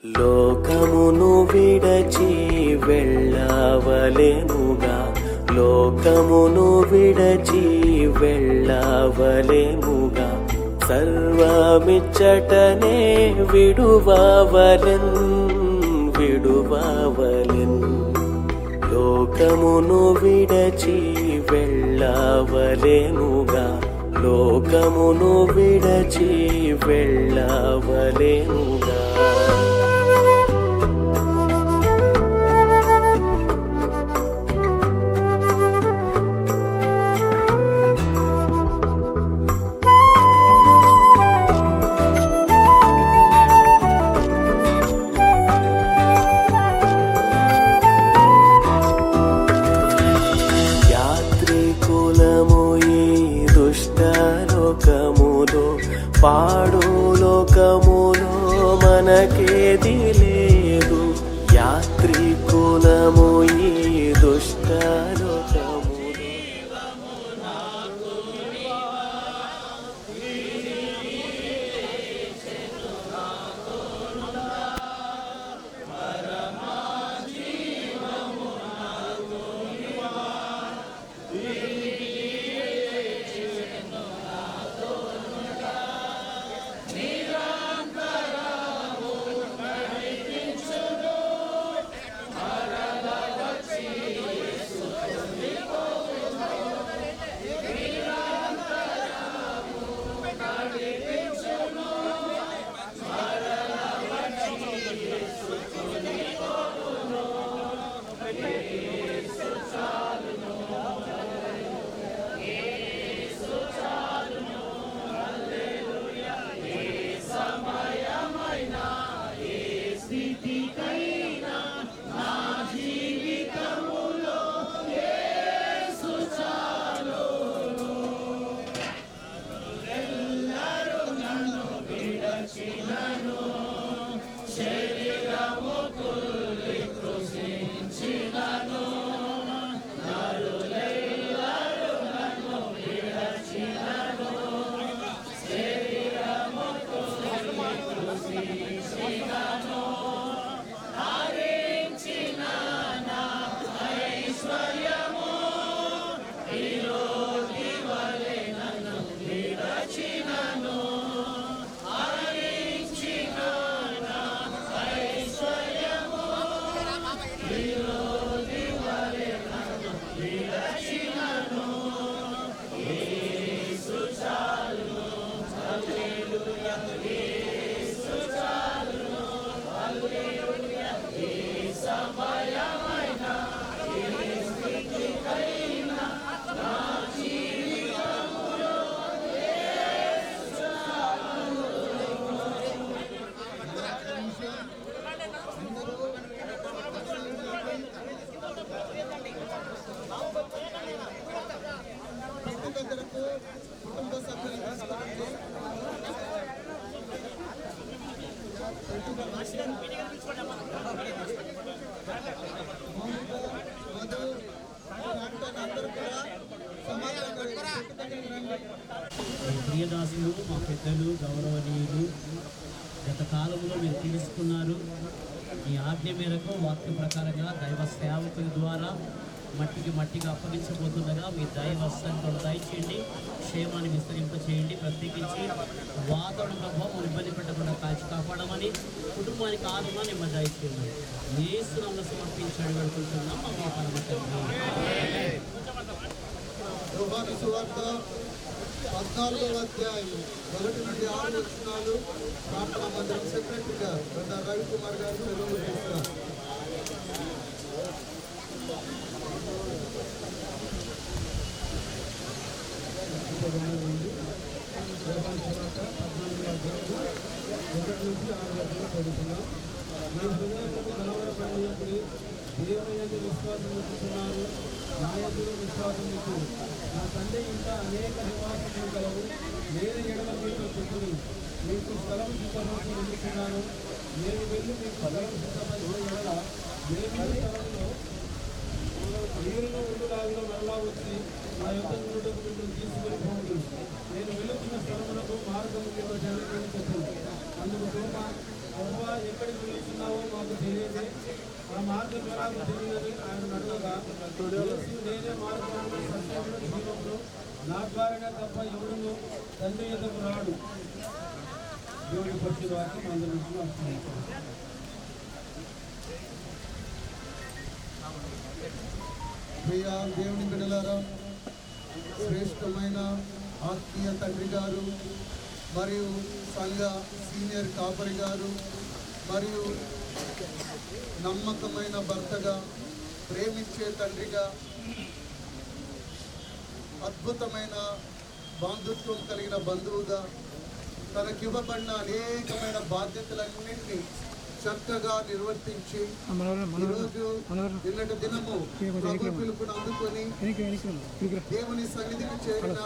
లోకమును విడచి వెళ్ళవలెనుగా, లోకమును విడచి వెళ్ళవలెనుగా, సర్వమిచ్చటనే విడువవలెన్ విడువవలెన్. లోకమును విడచి వెళ్ళవలెనుగా, లోకమును విడచి వెళ్ళవలెనుగా. పాడు లోకములో మనకేది లేదు, యాత్రికులము ఈ దుష్ట లోకములో. ప్రియదాసులు, మా పెద్దలు, గౌరవనీయులు, గత కాలంలో మీరు తీసుకున్నారు. ఈ ఆజ్ఞ మేరకు వాక్య ప్రకారంగా దైవ సేవకుల ద్వారా మట్టిగా అప్పగించబోతుండగా మీ దైవ సంఖ్యలు దయచేయండి, క్షేమాన్ని విస్తరింపచేయండి. ప్రత్యేకించి వాతావరణ ప్రభావం ఇబ్బంది పెట్టకుండా కాల్చి కాపాడమని, కుటుంబానికి ఆత్మ నెమ్మది దయచేయండి. యేసునామములో సమర్పించండి వేడుకుంటున్నాం మా పరమ తండ్రి. 14వ అధ్యాయం 1 నుండి 6 వచనాలు ప్రార్థనా మందిరం సెక్రటరీగా బ్రదర్ రవికుమార్ గారు చదువు చేస్తారు. దేవుని విశ్వాసం ఉంచుతున్నారు, నాయకులు విశ్వాసం మీకు. నా తండ్రి ఇంకా అనేక నివాసములు గలవు, నేను ఎడమ మీతో చెప్పులు మీకు స్థలం సిద్ధపరిచి వెళ్తున్నాను. నేను వెళ్ళి మీకు స్థలం సిద్ధపరిచిన ఎడల దేవుని స్థలంలో నీరును ఉండులాగా మరలా వచ్చి నా యొక్క నుండి మిమ్మల్ని తీసుకొని పోవుడు. నేను వెళుతున్న స్థలములకు మార్గము మీకు జరగని చెప్పు. అందుకు తోమ ప్రభువా ఎక్కడికి వెళ్తున్నావో మాకు తెలియదు, ఆ మార్గం నాకు తెలియదని ఆయన అడగగా, యేసు నేనే మార్గంలో సత్యంలో జీవంలో, నా ద్వారాగా తప్ప ఎవడును తండ్రి ఎదుగు రాడు. దేవుడి పక్షి వాక్యం అందరూ వస్తుంది. ప్రియ దేవుని బిడ్డలారా, శ్రేష్టమైన ఆత్మీయ తండ్రి గారు మరియు సంఘ సీనియర్ కాపరి గారు మరియు నమ్మకమైన భర్తగా, ప్రేమించే తండ్రిగా, అద్భుతమైన బాంధుత్వం కలిగిన బంధువుగా తనకివ్వబడిన అనేకమైన బాధ్యతలన్నింటినీ చక్కగా నిర్వర్తించి ఈరోజు నిన్నటి దినము ప్రభు పిలుపును అందుకొని దేవుని సన్నిధికి చేరిన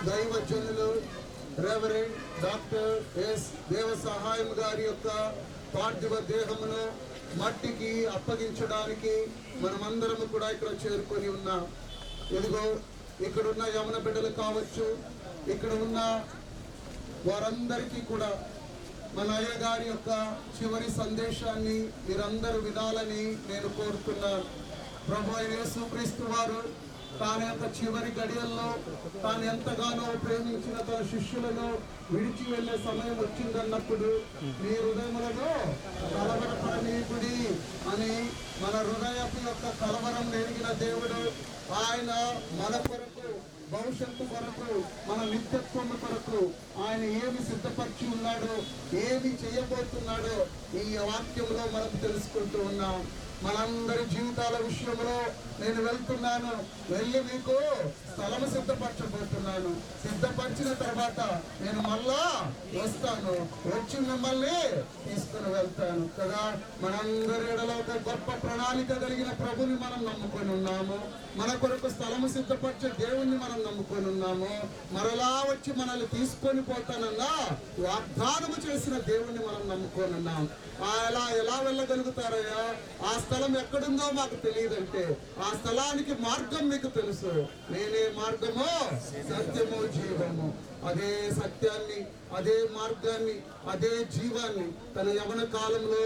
దైవజనులు రెవరెండ్ డాక్టర్ ఎస్ దేవ సహాయం గారి యొక్క పార్థివ దేహమును మట్టికి అప్పగించడానికి మనమందరము కూడా ఇక్కడ చేరుకొని ఉన్నాం. ఇదిగో ఇక్కడున్న యమన బిడ్డలు కావచ్చు, ఇక్కడ ఉన్న వారందరికీ కూడా మన అయ్య గారి యొక్క చివరి సందేశాన్ని మీరందరూ వినాలని నేను కోరుతున్నాను. ప్రభు అయిన యేసుక్రీస్తు వారు తాను యొక్క చివరి గడియల్లో తాను ఎంతగానో ప్రేమించిన తన శిష్యులను విడిచి వెళ్లే సమయం వచ్చిందన్నప్పుడు మీ హృదయములలో కలవరపడనీకుడి అని మన హృదయపు యొక్క కలవరం ఎరిగిన దేవుడు ఆయన మన కొరకు, భవిష్యత్తు కొరకు, మన నిత్యత్వం కొరకు ఆయన ఏమి సిద్ధపరిచి ఉన్నాడో, ఏమి చేయబోతున్నాడో ఈ వాక్యంలో మనం తెలుసుకుంటూ ఉన్నాం. మనందరి జీవితాల విషయంలో నేను వెళ్తున్నాను, వెళ్ళి మీకు స్థలము సిద్ధపరచబోతున్నాను. సిద్ధపరిచిన తర్వాత నేను మళ్ళా వస్తాను, వచ్చి మిమ్మల్ని తీసుకుని వెళ్తాను కదా. మనందరి ఎడలో ఒక గొప్ప ప్రణాళిక కలిగిన ప్రభుని మనం నమ్ముకొని ఉన్నాము. మన కొరకు స్థలము సిద్ధపరిచే దేవుణ్ణి మనం నమ్ముకొని ఉన్నాము. మరలా వచ్చి మనల్ని తీసుకొని పోతానన్నా వాగ్దానము చేసిన దేవుణ్ణి మనం నమ్ముకొని ఉన్నాం. అలా ఎలా వెళ్ళగలుగుతారయ్యా? ఆ స్థలం ఎక్కడుందో మాకు తెలియదంటే ఆ స్థలానికి మార్గం మీకు తెలుసు. నేనే మార్గము, సత్యము, జీవము. అదే సత్యాన్ని, అదే మార్గాన్ని, అదే జీవాన్ని తన యవన కాలంలో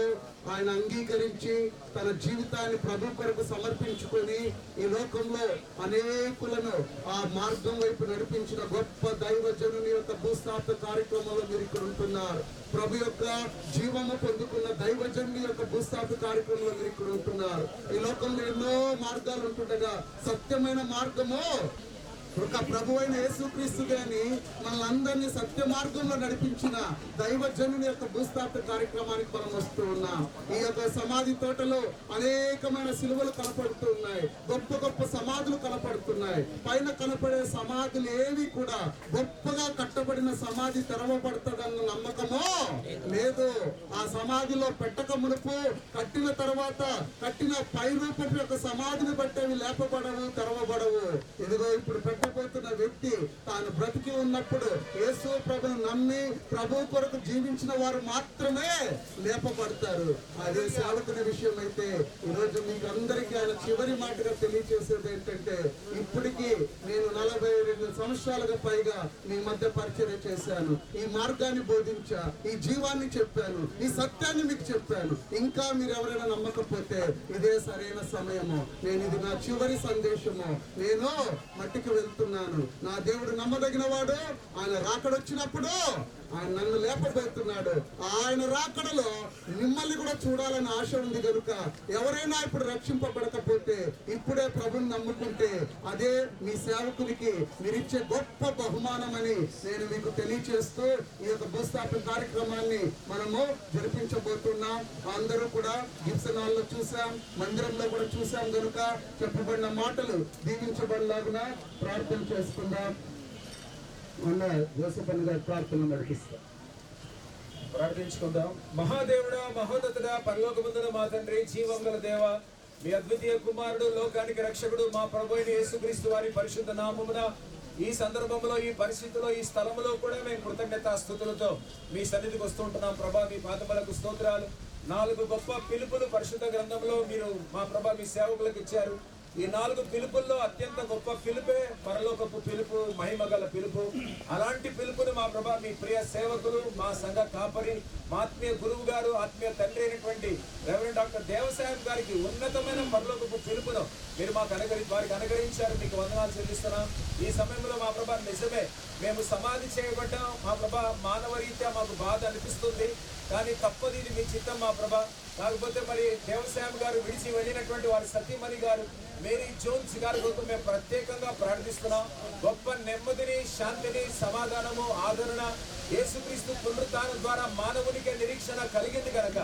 ఆయన అంగీకరించి తన జీవితాన్ని ప్రభు కొరకు సమర్పించుకొని ఈ లోకంలో అనేకులను ఆ మార్గం వైపు నడిపించిన గొప్ప దైవజనుని యొక్క భూస్థాపన కార్యక్రమంలో మీరు ఇక్కడ ఉంటున్నారు. ప్రభు యొక్క జీవము పొందుకున్న దైవజనుని యొక్క భూస్థాపన కార్యక్రమంలో మీరు ఇక్కడ ఉంటున్నారు. ఈ లోకంలో ఎన్నో మార్గాలు ఉంటుండగా సత్యమైన మార్గము ఒక ప్రభు అయిన యేసుక్రీస్తు గాని మనల్ని సత్య మార్గంలో నడిపించిన దైవజనుని యొక్క భూస్థాపన కార్యక్రమానికి మనం వస్తూ ఉన్నాం. ఈ యొక్క సమాధి తోటలో అనేకమైన సిలువలు కనపడుతూ ఉన్నాయి, గొప్ప గొప్ప సమాధులు కనపడుతున్నాయి. పైన కనపడే సమాధులు ఏవి కూడా గొప్పగా కట్టబడిన సమాధి తెరవబడతాడన్న నమ్మకమో లేదు. ఆ సమాధిలో పెట్టక మునుపు కట్టిన తర్వాత కట్టిన పై రూపం యొక్క సమాధిని బట్టి అవి లేపబడవు, తెరవబడవు. ఇదిగో ఇప్పుడు పోతున్న వ్యక్తి తాను బ్రతికి ఉన్నప్పుడు యేసు ప్రభును నమ్మి ప్రభు కొరకు జీవించిన వారు మాత్రమే లేపబడతారు. అదే సేవకుని విషయం అయితే ఈరోజు మీకు అందరికీ ఆయన చివరి మాటగా తెలియజేసేది ఏంటంటే, ఇప్పటికీ నేను 42 సంవత్సరాలుగా పైగా మీ మధ్య పరిచయం చేశాను, ఈ మార్గాన్ని బోధించా, ఈ జీవాన్ని చెప్పాను, ఈ సత్యాన్ని మీకు చెప్పాను. ఇంకా మీరు ఎవరైనా నమ్మకపోతే ఇదే సరైన సమయము, నేను ఇది నా చివరి సందేశము, నేను మట్టికి వెళ్తున్నాను. నా దేవుడు నమ్మదగిన వాడు. ఆయన రాకడొచ్చినప్పుడు ఆయన నన్ను లేపబోతున్నాడు. ఆయన రాకడలో మిమ్మల్ని కూడా చూడాలని ఆశ ఉంది కనుక ఎవరైనా ఇప్పుడు రక్షింపబడకపోతే ఇప్పుడే ప్రభుని నమ్ముకుంటే అదే మీ సేవకునికి మీరిచ్చే గొప్ప బహుమానమని నేను మీకు తెలియచేస్తూ ఈ యొక్క భూస్థాపన కార్యక్రమాన్ని మనము జరిపించబోతున్నాం. అందరూ కూడా గిబ్సన్ హాల్లో చూసాం, మందిరంలో కూడా చూసాం కనుక చెప్పబడిన మాటలు దీవించబడలాగున ప్రార్థన చేసుకుందాం. మొన్న జోసెఫ్ అన్న గారి ప్రార్థన నడిపిస్తాం. ప్రార్థించుకుందాం. మహాదేవుడా, మహోన్నతుడా, పరలోకమందున మా తండ్రి, జీవం గల దేవ, మీ అద్వితీయ కుమారుడు, లోకానికి రక్షకుడు, మా ప్రభు అయిన యేసుక్రీస్తు వారి పరిశుద్ధ నామమున ఈ సందర్భంలో, ఈ పరిస్థితిలో, ఈ స్థలంలో కూడా మేము కృతజ్ఞతాస్తుతులతో మీ సన్నిధికి వస్తుంటున్నాం. ప్రభా, మీ పాదములకు స్తోత్రాలు. 4 గొప్ప పిలుపులు పరిశుద్ధ గ్రంథంలో మీరు మా ప్రభా మీ సేవకులకు ఇచ్చారు. ఈ 4 పిలుపుల్లో అత్యంత గొప్ప పిలుపే పరలోకపు పిలుపు, మహిమ గల పిలుపు. అలాంటి పిలుపుని మా ప్రభా మీ ప్రియ సేవకులు, మా సంఘ కాపరి, మా ఆత్మీయ గురువు గారు, ఆత్మీయ తండ్రి అయినటువంటి రెవరెండ్ డాక్టర్ దేవసాయం గారికి ఉన్నతమైన పరలోకపు పిలుపును మీరు మాకు వారికి అనుగ్రహించారు. మీకు వందనాలు చెల్లిస్తున్నాం. ఈ సమయంలో మా ప్రభా నిజమే మేము సమాధి చేయబడ్డాం. మా ప్రభా మానవ రీత్యా మాకు బాధ అనిపిస్తుంది, కానీ తప్పదు, ఇది మీ చిత్తం మా ప్రభా. కాకపోతే మరి దేవసాయం గారు విడిచి వెళ్ళినటువంటి వారి సతీమణి గారు మేరీ జోన్స్ గారి కొరకు మేము ప్రత్యేకంగా ప్రార్థిస్తున్నాం. గొప్ప నెమ్మదిని, శాంతిని, సమాధానము, ఆదరణ యేసుక్రీస్తు పునరుత్థానం ద్వారా మానవునికి నిరీక్షణ కలిగింది కనుక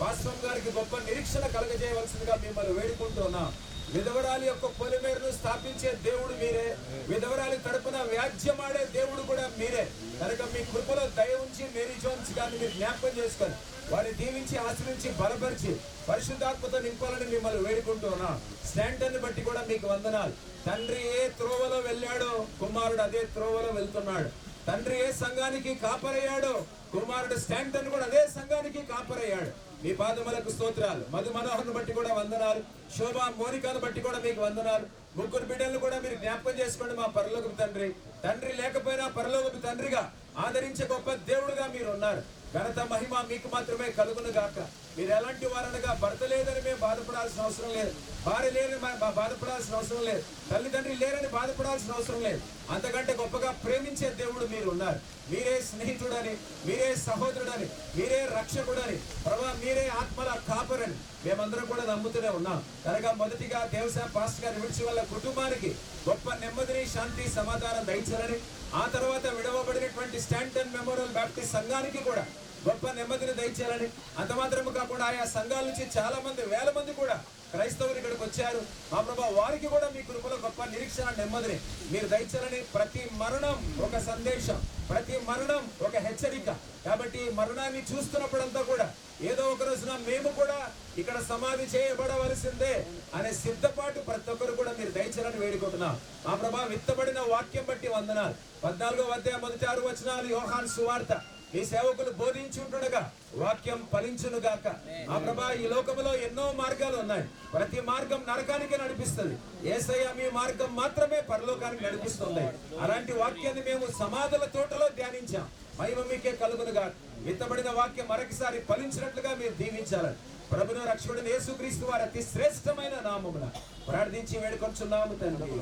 వాస్తవం గారికి గొప్ప నిరీక్షణ కలగజేయవలసిందిగా మిమ్మల్ని వేడుకుంటున్నాం. విధవరాలి యొక్క పొలిమేరను స్థాపించే దేవుడు మీరే, విధవరాలి తరపున వ్యాజ్యమాడే దేవుడు కూడా మీరే కనుక మీ కృపలో దయ ఉంచి మేరీ జోన్స్ గారిని మీరు జ్ఞాపకం చేసుకొని వారిని దీవించి ఆశ్రయించి బలపరిచి పరిశుద్ధాత్మతో నింపాలని మిమ్మల్ని వేడుకుంటున్నాం. స్టాంటర్ని బట్టి కూడా మీకు వందనాలు. తండ్రి ఏ త్రోవలో వెళ్ళాడో కుమారుడు అదే త్రోవలో వెళ్తున్నాడు. తండ్రి ఏ సంఘానికి కాపరయ్యాడో కుమారుడు స్టాంటర్ని కూడా అదే సంఘానికి కాపరయ్యాడు. మీ పాదములకు స్తోత్రాలు. మధు మనోహర్ను బట్టి కూడా వందనాలు. శోభా మోనికాను బట్టి కూడా మీకు వందనాలు. 3 బిడ్డలను కూడా మీరు జ్ఞాపకం చేసుకోండి. మా పరలోకపు తండ్రి, తండ్రి లేకపోయినా పరలోకపు తండ్రిగా ఆదరించే గొప్ప దేవుడుగా మీరు ఉన్నారు. ఘనత మహిమ మీకు మాత్రమే కలుగును గాక. మీరు ఎలాంటి వారనగా భర్త లేదని మేము బాధపడాల్సిన అవసరం లేదు, భార్య లేదని బాధపడాల్సిన అవసరం లేదు, తల్లిదండ్రులు లేరని బాధపడాల్సిన అవసరం లేదు. అంతకంటే గొప్పగా ప్రేమించే దేవుడు మీరు ఉన్నారు. మీరే స్నేహితుడని, మీరే సహోదరుడని, మీరే రక్షకుడని, ప్రభా మీరే ఆత్మల కాపరని మేమందరం కూడా నమ్ముతూనే ఉన్నాం కనుక మొదటిగా దేవసాయ పాస్టర్ గారి విడిచి వాళ్ళ కుటుంబానికి గొప్ప నెమ్మదిని, శాంతి, సమాధానం దయచాలని, ఆ తర్వాత విడవబడినటువంటి స్టాంటన్ మెమోరియల్ బాప్టిస్ట్ సంఘానికి కూడా గొప్ప నెమ్మదిని దయచేయాలని, అంత మాత్రము కాకుండా ఆయా సంఘాల నుంచి చాలా మంది, వేల మంది కూడా క్రైస్తవులు ఇక్కడికి వచ్చారు. మా ప్రభా వారికి కూడా మీ కృపలో గొప్ప నిరీక్షణ, నెమ్మదిని మీరు దయచేయాలని. ప్రతి మరణం ఒక సందేశం, ప్రతి మరణం ఒక హెచ్చరిక. కాబట్టి మరణాన్ని చూస్తున్నప్పుడంతా కూడా ఏదో ఒక రోజున మేము కూడా ఇక్కడ సమాధి చేయబడవలసిందే అనే సిద్ధపాటు ప్రతి ఒక్కరు కూడా మీరు దయచేయాలని వేడుకుంటున్నాం. మా ప్రభా విత్తబడిన వాక్యం బట్టి వందనాలు. 14వ అధ్యాయం మొదటి 6 వచనాలు యోహాను సువార్త మీ సేవకులు బోధించుంటుండగా వాక్యం ఫలించును గాక. ఆ ప్రభా ఈ లోకంలో ఎన్నో మార్గాలు ఉన్నాయి, ప్రతి మార్గం నరకానికి నడిపిస్తుంది. యేసయ్య మీ మార్గం మాత్రమే పరలోకానికి నడిపిస్తుంది. అలాంటి వాక్యాన్ని మేము సమాధుల తోటలో ధ్యానించాం. మహిమ మీకే కలుగునుగా. విత్తబడిన వాక్యం మరొకసారి ఫలించినట్లుగా మీరు దీవించాలని ప్రభును రక్షకుడు యేసుక్రీస్తు వారి అతి శ్రేష్టమైన నామమున ప్రార్థించి వేడుకొంచున్నాము తండ్రి.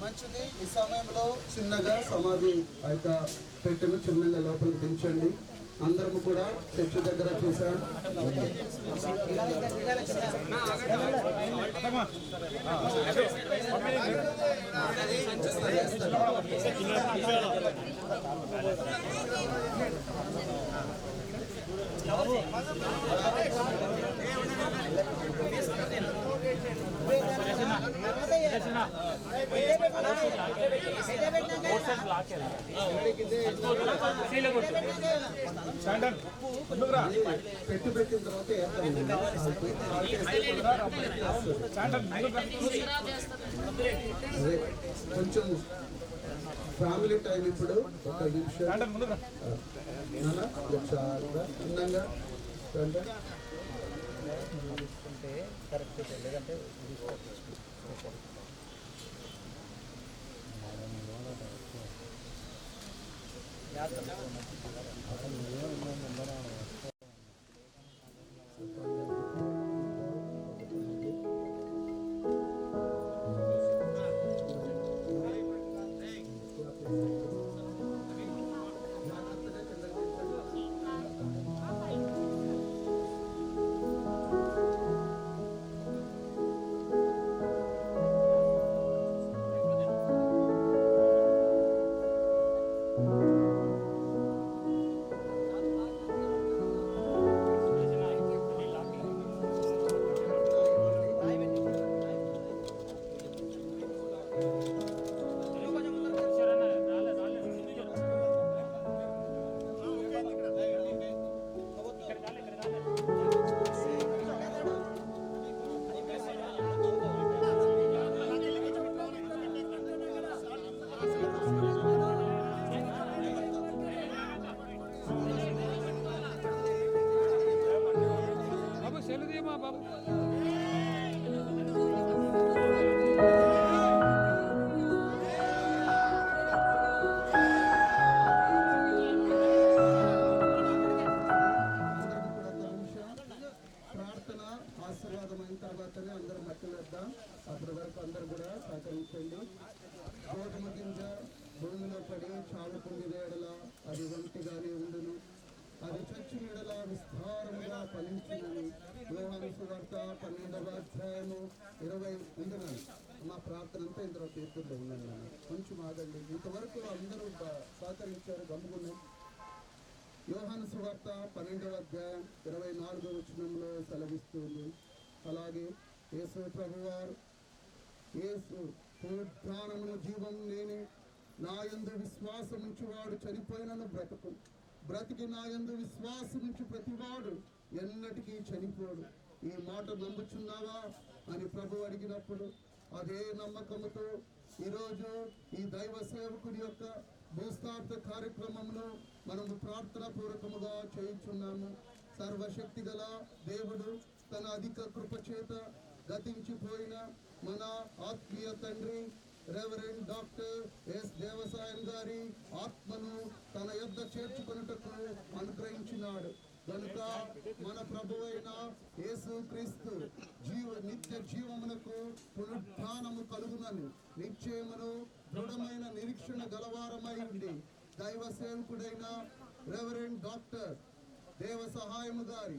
మంచిది. ఈ సమయంలో చిన్నగా సమాధి ఆ యొక్క పెట్టెను చిన్నగా లోపలికి దించండి. అందరము కూడా చర్చి దగ్గర చూసాం. పెట్టిన తర్వాత కొంచెం ఫ్యామిలీ టైం. ఇప్పుడు ఒక నిమిషం చిన్నగా కరెక్ట్ లేదంటే ఫలించునని యోహాను సువార్త 12వ అధ్యాయము 20 ఉందన్నాను. మా ప్రార్థన అంతా ఇందులో పేర్కొంటూ ఉన్నాను. కొంచెం ఆగండి. ఇంతవరకు అందరూ సహకరించారు, గమ్ముకున్నాం. యోహాను సువార్త 12వ అధ్యాయం 24వ వచనంలో సెలవిస్తుంది. అలాగే యేసు ప్రభువారు, యేసు పునరుత్థానమును జీవం నేనే, నా యందు విశ్వాసముంచువాడు చనిపోయినను బ్రతుకు, బ్రతికి నా యందు విశ్వాసముంచు ప్రతివాడు ఎన్నటికీ చనిపోడు. ఈ మాట నమ్ముచున్నావా అని ప్రభు అడిగినప్పుడు అదే నమ్మకముతో ఈరోజు ఈ దైవ సేవకుడి యొక్క భూస్థాపన కార్యక్రమంలో మనము ప్రార్థనా పూర్వకముగా చేయించున్నాము. సర్వశక్తి గల దేవుడు తన అధిక కృప చేత గతించిపోయిన మన ఆత్మీయ తండ్రి రెవరెండ్ డాక్టర్ ఎస్ దేవసాయం గారి ఆత్మను తన యొద్ద చేర్చుకొనుటకు అనుగ్రహించినాడు. కనుక మన ప్రభువైన యేసు క్రీస్తు నిత్య జీవమునకు పునరుత్థానము కలుగునని నిశ్చయమును దృఢమైన నిరీక్షణ గలవారమై ఉండి దైవ సేవకుడైన రెవరెండ్ డాక్టర్ దేవ సహాయము గారి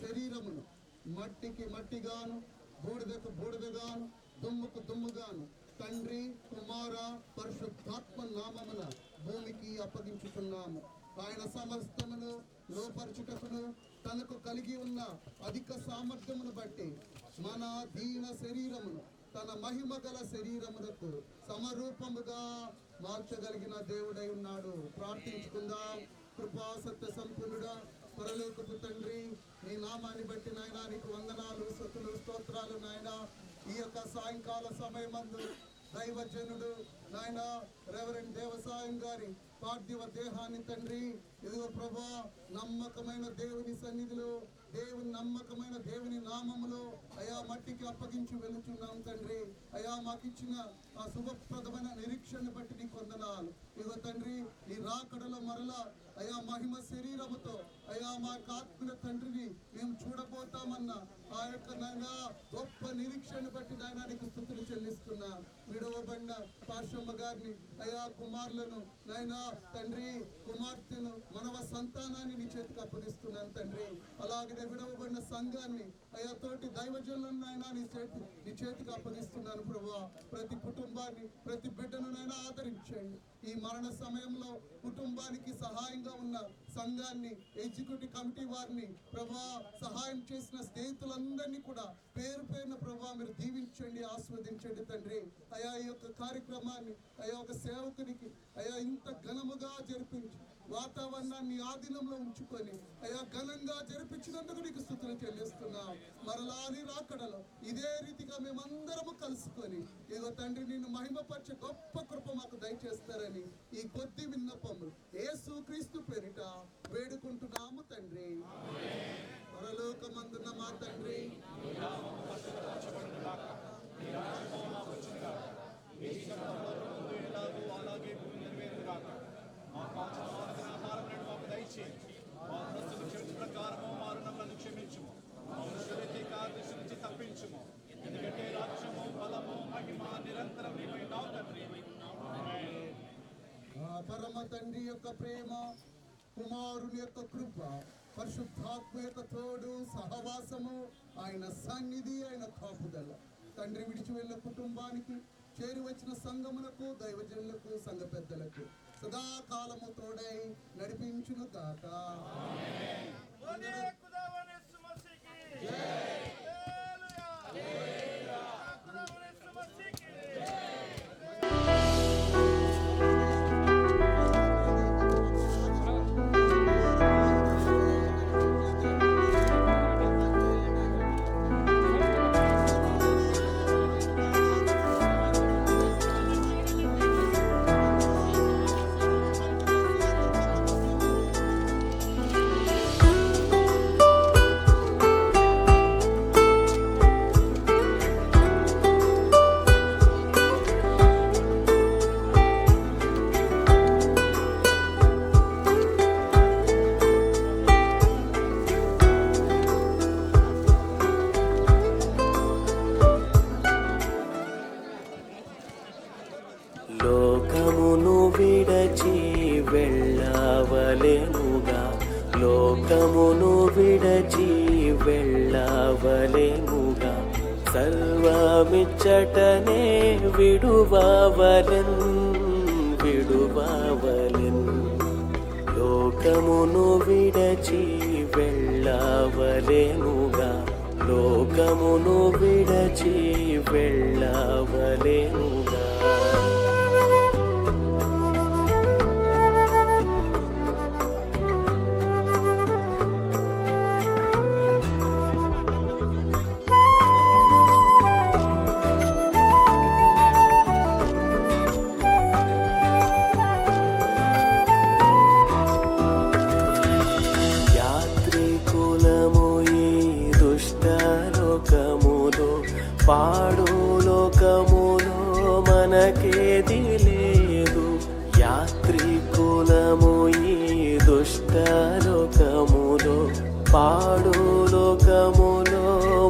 శరీరమును మట్టికి మట్టిగాను, బూడిదకు బూడిదగాను, దుమ్ముకు దుమ్ముగాను తండ్రి కుమార పరిశుద్ధాత్మ నామమున భూమికి అప్పగించుతున్నాము. ఆయన సమస్తమును లోపరచుటకును తనకు కలిగి ఉన్న అధిక సామర్థ్యమును బట్టి మన దీన శరీరమును తన మహిమ గల శరీరమునకు సమరూపముగా మార్చగలిగిన దేవుడై ఉన్నాడు. ప్రార్థించుకుందాం. కృపా సత్య సంపన్నుడా పరలోకపు తండ్రి, నీ నామాన్ని బట్టి నాయన నీకు వందనాలు, స్తుతులు, స్తోత్రాలు నాయన. ఈ యొక్క సాయంకాల సమయమందు దైవజనుడు నాయన రెవరెండ్ దేవసాయం గారి పార్థివ దేహాన్ని తండ్రి ఇదిగో ప్రభా నమ్మకమైన దేవుని సన్నిధిలో, దేవుని నమ్మకమైన దేవుని నామములో అయా మట్టికి అప్పగించి వెళుచున్నాం తండ్రి. అయా మాకు ఇచ్చిన ఆ శుభప్రదమైన నిరీక్షణ బట్టి నీకు వందనాలు. ఇదిగో తండ్రి నీ రాకడలో మరలా అయా మహిమ శరీరముతో అయా మా ఆత్మీయ తండ్రిని మేము చూడబోతామన్న ఆ యొక్క నాయన గొప్ప నిరీక్షణ బట్టి నాయన నీకు స్తుతులు చెల్లిస్తున్నా. విడవబడిన పార్శ్వమ్మ గారిని అయా కుమారులను నాయన తండ్రి కుమార్తెను మనవ సంతానాన్ని నీ చేతికి అప్పగిస్తున్నాను తండ్రి. అలాగే విడవబడిన సంఘాన్ని అయా తోటి దైవజనులను నాయన నీ చేతికి అప్పగిస్తున్నాను ప్రభువా. ప్రతి కుటుంబాన్ని ప్రతి బిడ్డను నాయన ఆదరించండి. ఈ మరణ సమయంలో కుటుంబానికి సహాయంగా ఉన్న సంఘాన్ని, ఎగ్జిక్యూటివ్ కమిటీ వారిని ప్రభా, సహాయం చేసిన స్నేహితులందరినీ కూడా పేరు పేరున ప్రభా మీరు దీవించండి, ఆస్వాదించండి తండ్రి. అయా ఈ యొక్క కార్యక్రమాన్ని అయా ఒక సేవకునికి అయా ఇంత ఘనముగా జరిపించి వాతావరణాన్ని ఆధీనంలో ఉంచుకొని అయా ఘనంగా జరిపించినందుకు నీకు స్తుతులు చెల్లిస్తున్నాం. మరలా నీ రాకడలో ఇదే రీతిగా మేమందరము కలుసుకొని ఇదిగో తండ్రి నిన్ను మహిమపరిచే గొప్ప కృప మాకు దయచేస్తారని ఈ కొద్ది విన్నపములు యేసు క్రీస్తు పేరిట వేడుకుంటున్నాము తండ్రి. పరలోకమందున్న మా తండ్రి, తప్పించుము. ఎందుకంటే రాజ్యము, బలము, మహిమ నిరంతరం నీవైనావు తండ్రి. పరమ తండ్రి యొక్క ప్రేమ, కుమారుని యొక్క కృప, పరిశుద్ధాత్మ యొక్క తోడు, సహవాసము, ఆయన సన్నిధి, ఆయన కాపుదల తండ్రి విడిచి వెళ్ళిన కుటుంబానికి, చేరి వచ్చిన సంఘములకు, దైవజనులకు, సంఘ పెద్దలకు సదాకాలము తోడై నడిపించును కాక. లోకమును విడచి వెళ్ళవలెనుగా, లోకమును విడచి వెళ్ళవలెనుగా సర్వమిచ్చటనే విడువవలెన్ లోకమును విడచి వెళ్ళవలెనుగా లోకమును విడచి వెళ్ళవలెనుగా పాడు లోకములో మనకేది లేదు యాత్రికులము ఈ దుష్ట లోకములో పాడు లోకములో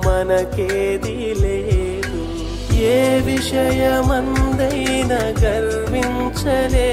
మనకేది లేదు ఏ విషయమందైనా గర్వించలే